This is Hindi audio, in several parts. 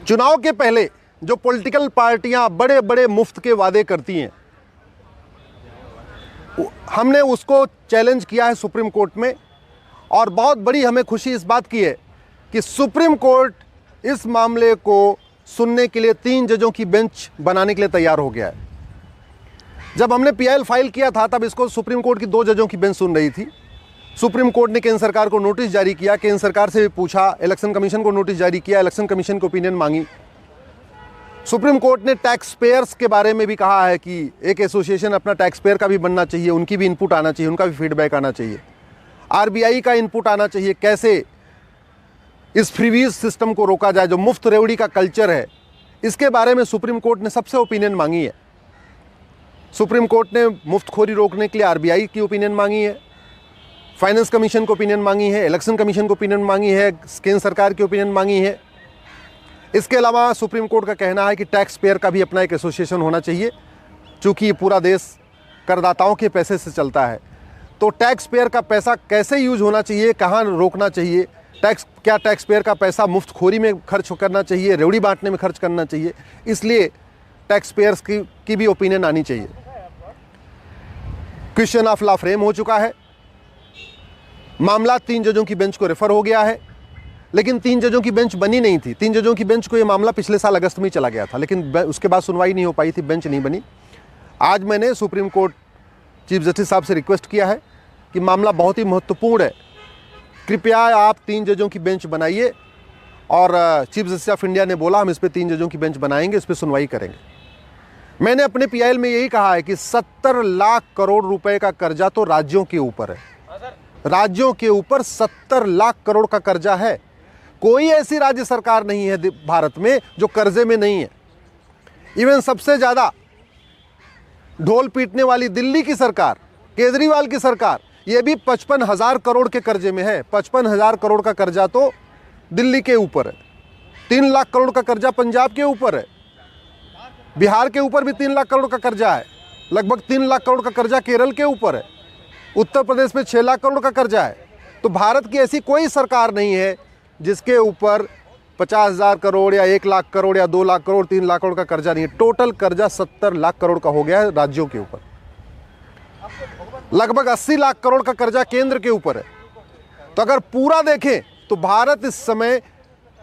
चुनाव के पहले जो पॉलिटिकल पार्टियां बड़े बड़े मुफ्त के वादे करती हैं, हमने उसको चैलेंज किया है सुप्रीम कोर्ट में। और बहुत बड़ी हमें खुशी इस बात की है कि सुप्रीम कोर्ट इस मामले को सुनने के लिए 3 जजों की बेंच बनाने के लिए तैयार हो गया है। जब हमने पीआईएल फाइल किया था तब इसको सुप्रीम कोर्ट की 2 जजों की बेंच सुन रही थी। सुप्रीम कोर्ट ने केंद्र सरकार को नोटिस जारी किया, केंद्र सरकार से भी पूछा, इलेक्शन कमीशन को नोटिस जारी किया, इलेक्शन कमीशन की ओपिनियन मांगी। सुप्रीम कोर्ट ने टैक्स पेयर्स के बारे में भी कहा है कि एक एसोसिएशन अपना टैक्स पेयर का भी बनना चाहिए, उनकी भी इनपुट आना चाहिए, उनका भी फीडबैक आना चाहिए, आरबीआई का इनपुट आना चाहिए, कैसे इस फ्रीवीज सिस्टम को रोका जाए, जो मुफ्त रेवड़ी का कल्चर है, इसके बारे में सुप्रीम कोर्ट ने सबसे ओपिनियन मांगी है। सुप्रीम कोर्ट ने मुफ्तखोरी रोकने के लिए आरबीआई की ओपिनियन मांगी है, फाइनेंस कमीशन को ओपिनियन मांगी है, इलेक्शन कमीशन को ओपिनियन मांगी है, केंद्र सरकार की ओपिनियन मांगी है। इसके अलावा सुप्रीम कोर्ट का कहना है कि टैक्स पेयर का भी अपना एक एसोसिएशन होना चाहिए, चूँकि ये पूरा देश करदाताओं के पैसे से चलता है। तो टैक्स पेयर का पैसा कैसे यूज होना चाहिए, कहाँ रोकना चाहिए, क्या टैक्स पेयर का पैसा मुफ्तखोरी में खर्च करना चाहिए, रेवड़ी बांटने में खर्च करना चाहिए, इसलिए टैक्स पेयर्स की भी ओपिनियन आनी चाहिए। क्वेश्चन ऑफ लॉ फ्रेम हो चुका है, मामला 3 जजों की बेंच को रेफर हो गया है, लेकिन 3 जजों की बेंच बनी नहीं थी। 3 जजों की बेंच को ये मामला पिछले साल अगस्त में ही चला गया था, लेकिन उसके बाद सुनवाई नहीं हो पाई थी, बेंच नहीं बनी। आज मैंने सुप्रीम कोर्ट चीफ जस्टिस साहब से रिक्वेस्ट किया है कि मामला बहुत ही महत्वपूर्ण है, कृपया आप 3 जजों की बेंच बनाइए। और चीफ जस्टिस ऑफ इंडिया ने बोला हम इस पर 3 जजों की बेंच बनाएंगे, इस पर सुनवाई करेंगे। मैंने अपने पीआईएल में यही कहा है कि 70 लाख करोड़ रुपए का कर्जा तो राज्यों के ऊपर है, राज्यों के ऊपर 70 लाख करोड़ का कर्जा है। कोई ऐसी राज्य सरकार नहीं है भारत में जो कर्जे में नहीं है। इवन सबसे ज्यादा ढोल पीटने वाली दिल्ली की सरकार, केजरीवाल की सरकार, ये भी 55,000 करोड़ के कर्जे में है। 55,000 करोड़ का कर्जा तो दिल्ली के ऊपर है, 3 लाख करोड़ का कर्जा पंजाब के ऊपर है, बिहार के ऊपर भी 3 लाख करोड़ का कर्जा है, लगभग 3 लाख करोड़ का कर्जा केरल के ऊपर है, उत्तर प्रदेश में 6 लाख करोड़ का कर्जा है। तो भारत की ऐसी कोई सरकार नहीं है जिसके ऊपर 50,000 करोड़ या 1 लाख करोड़ या 2 लाख करोड़ 3 लाख करोड़ का कर्जा नहीं है। टोटल कर्जा 70 लाख करोड़ का हो गया है राज्यों के ऊपर, लगभग 80 लाख करोड़ का कर्जा केंद्र के ऊपर है। तो अगर पूरा देखें तो भारत इस समय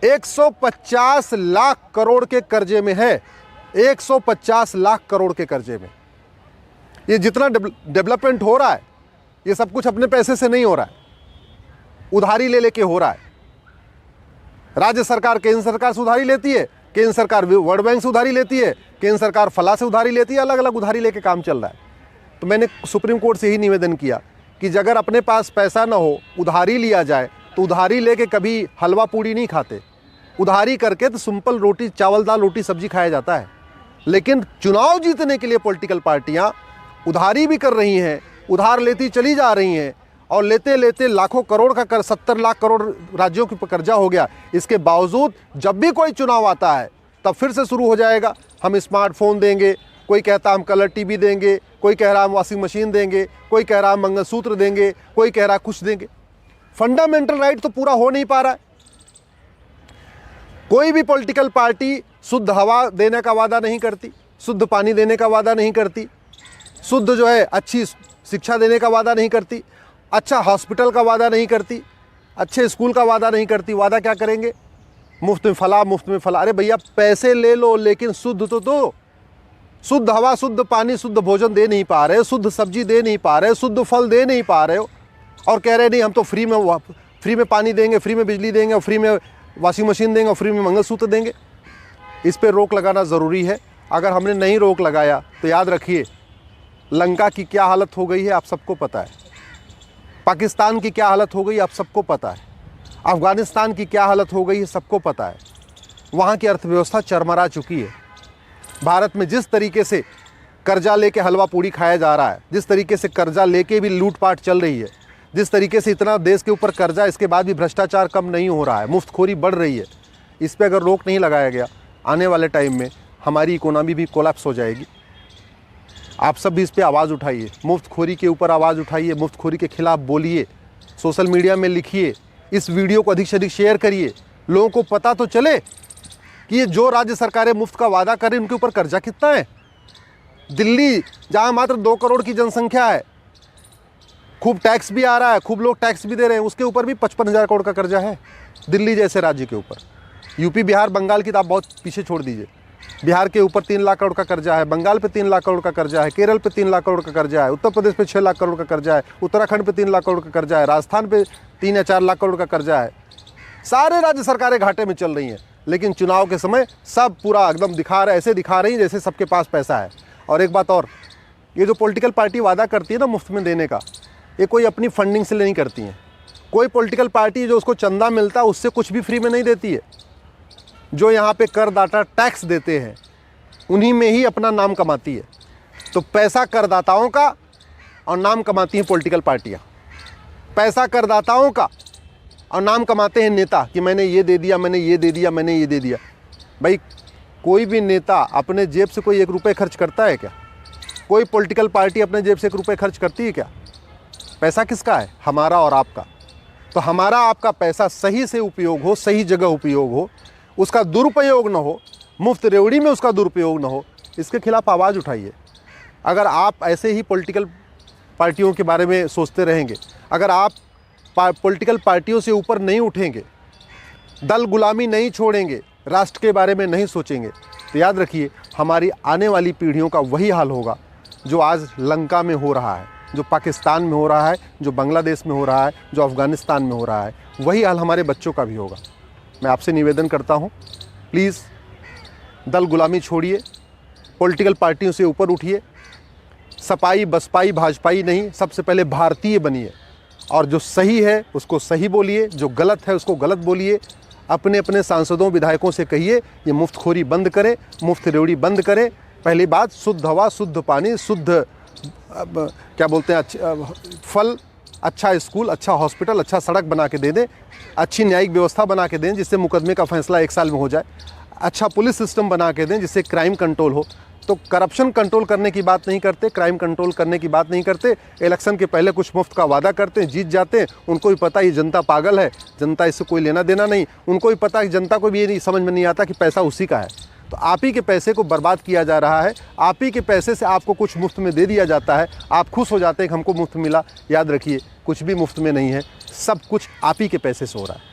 150 लाख करोड़ के कर्जे में है, 150 लाख करोड़ के कर्जे में। ये जितना डेवलपमेंट हो रहा है ये सब कुछ अपने पैसे से नहीं हो रहा है, उधारी ले लेके हो रहा है। राज्य सरकार केंद्र सरकार से उधारी लेती है, केंद्र सरकार वर्ल्ड बैंक से उधारी लेती है, केंद्र सरकार फला से उधारी लेती है, अलग अलग उधारी लेके काम चल रहा है। तो मैंने सुप्रीम कोर्ट से ही निवेदन किया कि अगर अपने पास पैसा ना हो, उधारी लिया जाए, तो उधारी लेके कभी हलवा पूड़ी नहीं खाते, उधारी करके तो सिंपल रोटी चावल दाल रोटी सब्जी खाया जाता है। लेकिन चुनाव जीतने के लिए पॉलिटिकल पार्टियां उधारी भी कर रही हैं, उधार लेती चली जा रही हैं, और लेते लेते लाखों करोड़ का 70 लाख करोड़ राज्यों के कर्जा हो गया। इसके बावजूद जब भी कोई चुनाव आता है तब फिर से शुरू हो जाएगा, हम स्मार्टफोन देंगे, कोई कहता हम कलर टीवी देंगे, कोई कह रहा हम वॉशिंग मशीन देंगे, कोई कह रहा हम मंगलसूत्र देंगे, कोई कह रहा कुछ देंगे। फंडामेंटल राइट तो पूरा हो नहीं पा रहा है। कोई भी पॉलिटिकल पार्टी शुद्ध हवा देने का वादा नहीं करती, शुद्ध पानी देने का वादा नहीं करती, शुद्ध जो है अच्छी शिक्षा देने का वादा नहीं करती, अच्छा हॉस्पिटल का वादा नहीं करती, अच्छे स्कूल का वादा नहीं करती। वादा क्या करेंगे? मुफ्त में फला, मुफ्त में फला। अरे भैया पैसे ले लो लेकिन शुद्ध तो दो। शुद्ध हवा, शुद्ध पानी, शुद्ध भोजन दे नहीं पा रहे, शुद्ध सब्जी दे नहीं पा रहे, शुद्ध फल दे नहीं पा रहे हो, और कह रहे नहीं हम तो फ्री में पानी देंगे, फ्री में बिजली देंगे, और फ्री में वॉशिंग मशीन देंगे, और फ्री में मंगलसूत्र देंगे। इस पर रोक लगाना ज़रूरी है। अगर हमने नहीं रोक लगाया तो याद रखिए लंका की क्या हालत हो गई है आप सबको पता है, पाकिस्तान की क्या हालत हो गई आप सबको पता है, अफ़गानिस्तान की क्या हालत हो गई है सबको पता है। वहाँ की अर्थव्यवस्था चरमरा चुकी है। भारत में जिस तरीके से कर्जा लेके हलवा पूड़ी खाया जा रहा है, जिस तरीके से कर्जा लेके भी लूटपाट चल रही है, जिस तरीके से इतना देश के ऊपर कर्जा, इसके बाद भी भ्रष्टाचार कम नहीं हो रहा है, मुफ्तखोरी बढ़ रही है, इस पर अगर रोक नहीं लगाया गया आने वाले टाइम में हमारी इकोनॉमी भी कोलैप्स हो जाएगी। आप सब भी इस पर आवाज़ उठाइए, मुफ्तखोरी के ऊपर आवाज़ उठाइए, मुफ्तखोरी के खिलाफ बोलिए, सोशल मीडिया में लिखिए, इस वीडियो को अधिक से अधिक शेयर करिए, लोगों को पता तो चले कि ये जो राज्य सरकारें मुफ्त का वादा करें उनके ऊपर कर्जा कितना है। दिल्ली जहाँ मात्र 2 करोड़ की जनसंख्या है, खूब टैक्स भी आ रहा है, खूब लोग टैक्स भी दे रहे हैं, उसके ऊपर भी 55,000 करोड़ का कर्जा है दिल्ली जैसे राज्य के ऊपर। यूपी, बिहार, बंगाल की तो आप बहुत पीछे छोड़ दीजिए। बिहार के ऊपर 3 लाख करोड़ का कर्जा है, बंगाल पे 3 लाख करोड़ का कर्जा है, केरल पे 3 लाख करोड़ का कर्जा है, उत्तर प्रदेश पे 6 लाख करोड़ का कर्जा है, उत्तराखंड पे 3 लाख करोड़ का कर्जा है, राजस्थान पे 3 या 4 लाख करोड़ का कर्जा है। सारे राज्य सरकारें घाटे में चल रही हैं, लेकिन चुनाव के समय सब पूरा एकदम ऐसे दिखा रही हैं जैसे सबके पास पैसा है। और एक बात और, ये जो पॉलिटिकल पार्टी वादा करती है ना मुफ्त में देने का, ये कोई अपनी फंडिंग से नहीं करती हैं। कोई पॉलिटिकल पार्टी जो उसको चंदा मिलता है उससे कुछ भी फ्री में नहीं देती है। जो यहाँ पे करदाता टैक्स देते हैं उन्हीं में ही अपना नाम कमाती है। तो पैसा करदाताओं का और नाम कमाती हैं पॉलिटिकल पार्टियाँ। पैसा करदाताओं का और नाम कमाते हैं नेता कि मैंने ये दे दिया, मैंने ये दे दिया, मैंने ये दे दिया। भाई कोई भी नेता अपने जेब से कोई 1 रुपये खर्च करता है क्या? कोई पॉलिटिकल पार्टी अपने जेब से 1 रुपये खर्च करती है क्या? पैसा किसका है? हमारा और आपका। तो हमारा आपका पैसा सही से उपयोग हो, सही जगह उपयोग हो, उसका दुरुपयोग न हो, मुफ्त रेवड़ी में उसका दुरुपयोग न हो, इसके खिलाफ आवाज़ उठाइए। अगर आप ऐसे ही पॉलिटिकल पार्टियों के बारे में सोचते रहेंगे, अगर आप पॉलिटिकल पार्टियों से ऊपर नहीं उठेंगे, दल गुलामी नहीं छोड़ेंगे, राष्ट्र के बारे में नहीं सोचेंगे, तो याद रखिए हमारी आने वाली पीढ़ियों का वही हाल होगा जो आज लंका में हो रहा है, जो पाकिस्तान में हो रहा है, जो बांग्लादेश में हो रहा है, जो अफ़गानिस्तान में हो रहा है। वही हाल हमारे बच्चों का भी होगा। मैं आपसे निवेदन करता हूँ, प्लीज़ दल गुलामी छोड़िए, पॉलिटिकल पार्टियों से ऊपर उठिए, सपाई बसपाई भाजपाई नहीं, सबसे पहले भारतीय बनिए। और जो सही है उसको सही बोलिए, जो गलत है उसको गलत बोलिए। अपने अपने सांसदों विधायकों से कहिए ये मुफ्तखोरी बंद करें, मुफ्त रेवड़ी बंद करें। पहली बात, शुद्ध हवा, शुद्ध पानी, शुद्ध क्या बोलते हैं, फल, अच्छा स्कूल, अच्छा हॉस्पिटल, अच्छा सड़क बना के दे दें, अच्छी न्यायिक व्यवस्था बना के दें जिससे मुकदमे का फैसला 1 साल में हो जाए, अच्छा पुलिस सिस्टम बना के दें जिससे क्राइम कंट्रोल हो। तो करप्शन कंट्रोल करने की बात नहीं करते, क्राइम कंट्रोल करने की बात नहीं करते। इलेक्शन के पहले कुछ मुफ्त का वादा करते हैं, जीत जाते हैं। उनको भी पता है जनता पागल है, जनता इससे कोई लेना देना नहीं। उनको भी पता है कि जनता को भी ये नहीं समझ में नहीं आता कि पैसा उसी का है। तो आप ही के पैसे को बर्बाद किया जा रहा है, आप ही के पैसे से आपको कुछ मुफ्त में दे दिया जाता है। आप खुश हो जाते हैं कि हमको मुफ्त मिला। याद रखिए कुछ भी मुफ्त में नहीं है, सब कुछ आप ही के पैसे से हो रहा है।